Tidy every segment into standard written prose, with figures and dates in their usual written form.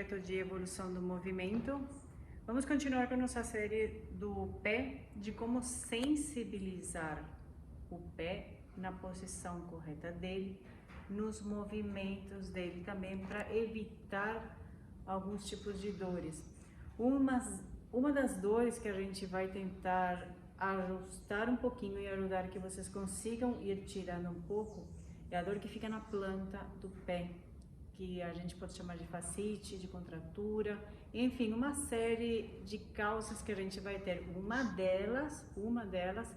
projeto de evolução do movimento. Vamos continuar com a nossa série do pé, de como sensibilizar o pé na posição correta dele, nos movimentos dele também, para evitar alguns tipos de dores. Uma das dores que a gente vai tentar ajustar um pouquinho e ajudar que vocês consigam ir tirando um pouco é a dor que fica na planta do pé, que a gente pode chamar de fascite, de contratura, enfim, uma série de causas que a gente vai ter. Uma delas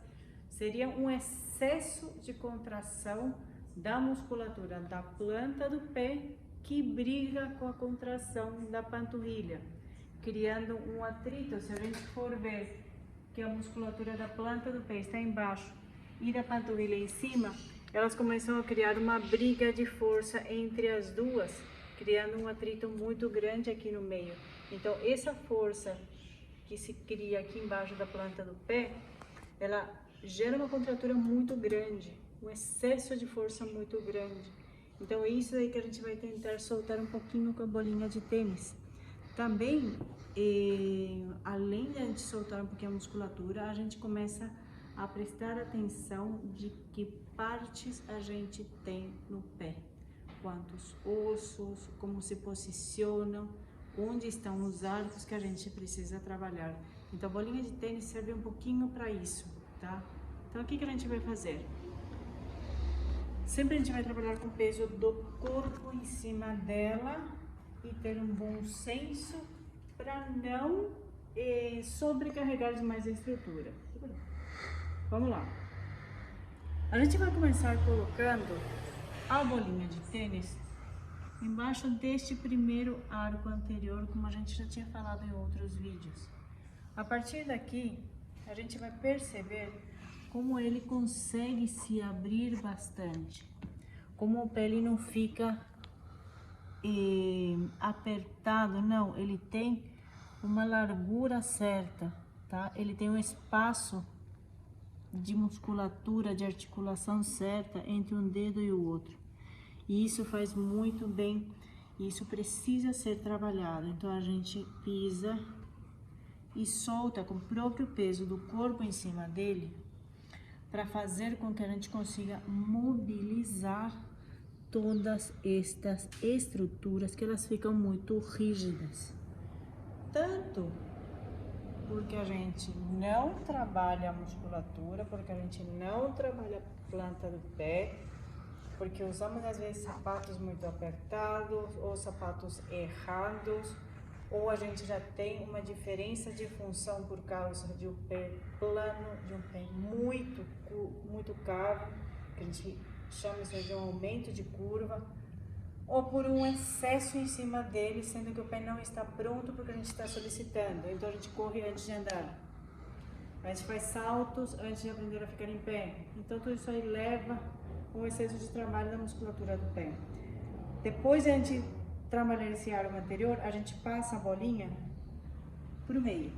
seria um excesso de contração da musculatura da planta do pé que briga com a contração da panturrilha, criando um atrito. Se a gente for ver que a musculatura da planta do pé está embaixo e da panturrilha em cima, elas começam a criar uma briga de força entre as duas, criando um atrito muito grande aqui no meio. Então, essa força que se cria aqui embaixo da planta do pé, ela gera uma contratura muito grande, um excesso de força muito grande. Então, é isso aí que a gente vai tentar soltar um pouquinho com a bolinha de tênis. Também, além de a gente soltar um pouquinho a musculatura, a gente começa a prestar atenção de que partes a gente tem no pé, quantos ossos, como se posicionam, onde estão os arcos que a gente precisa trabalhar. Então a bolinha de tênis serve um pouquinho para isso, tá? Então o que a gente vai fazer? Sempre a gente vai trabalhar com o peso do corpo em cima dela e ter um bom senso para não sobrecarregar demais a estrutura. Vamos lá. A gente vai começar colocando a bolinha de tênis embaixo deste primeiro arco anterior, como a gente já tinha falado em outros vídeos. A partir daqui, a gente vai perceber como ele consegue se abrir bastante, como o pé ele não fica apertado, não, ele tem uma largura certa, tá? Ele tem um espaço de musculatura, de articulação certa entre um dedo e o outro. E isso faz muito bem, isso precisa ser trabalhado. Então a gente pisa e solta com o próprio peso do corpo em cima dele, para fazer com que a gente consiga mobilizar todas estas estruturas que elas ficam muito rígidas. Tanto porque a gente não trabalha a musculatura, porque a gente não trabalha a planta do pé, porque usamos às vezes sapatos muito apertados ou sapatos errados, ou a gente já tem uma diferença de função por causa de um pé plano, de um pé muito cavo, que a gente chama isso de um aumento de curva, ou por um excesso em cima dele, sendo que o pé não está pronto porque a gente está solicitando. Então a gente corre antes de andar, a gente faz saltos antes de aprender a ficar em pé. Então tudo isso aí leva um excesso de trabalho da musculatura do pé. Depois de a gente trabalhar esse arco anterior, a gente passa a bolinha pro meio.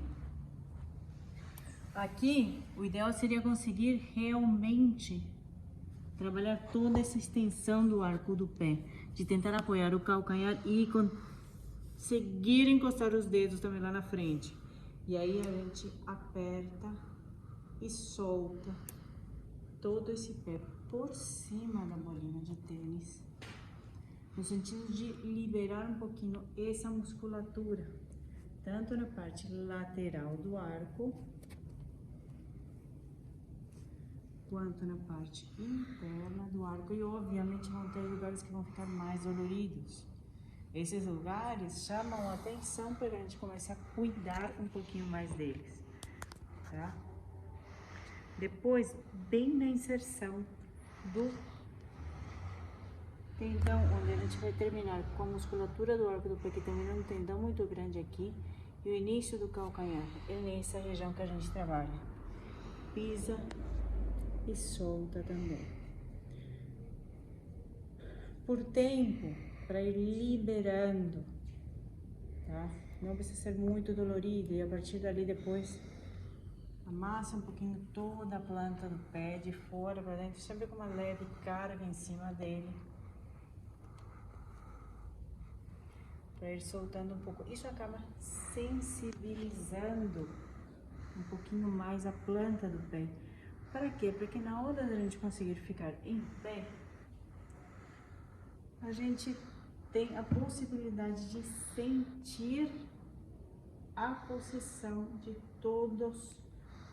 Aqui, o ideal seria conseguir realmente trabalhar toda essa extensão do arco do pé, de tentar apoiar o calcanhar e conseguir encostar os dedos também lá na frente. E aí a gente aperta e solta todo esse pé por cima da bolinha de tênis, no sentido de liberar um pouquinho essa musculatura, tanto na parte lateral do arco, quanto na parte interna do arco, e obviamente vão ter lugares que vão ficar mais doloridos. Esses lugares chamam a atenção para a gente começar a cuidar um pouquinho mais deles, tá? Depois, bem na inserção do tendão, onde a gente vai terminar com a musculatura do arco do pé, que termina um tendão muito grande aqui, e o início do calcanhar, é nessa região que a gente trabalha. Pisa e solta também. Por tempo, para ir liberando, tá? Não precisa ser muito dolorido, e a partir dali depois amassa um pouquinho toda a planta do pé, de fora para dentro, sempre com uma leve carga em cima dele. para ir soltando um pouco. Isso acaba sensibilizando um pouquinho mais a planta do pé. Para quê? Porque na hora da gente conseguir ficar em pé, a gente tem a possibilidade de sentir a posição de todos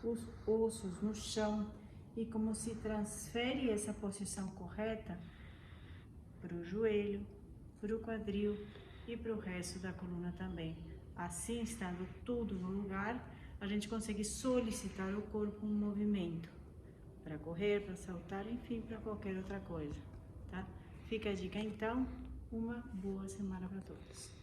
os ossos no chão e como se transfere essa posição correta para o joelho, para o quadril e para o resto da coluna também. Assim, estando tudo no lugar, a gente consegue solicitar ao corpo um movimento para correr, para saltar, enfim, para qualquer outra coisa, tá? Fica a dica então, uma boa semana para todos.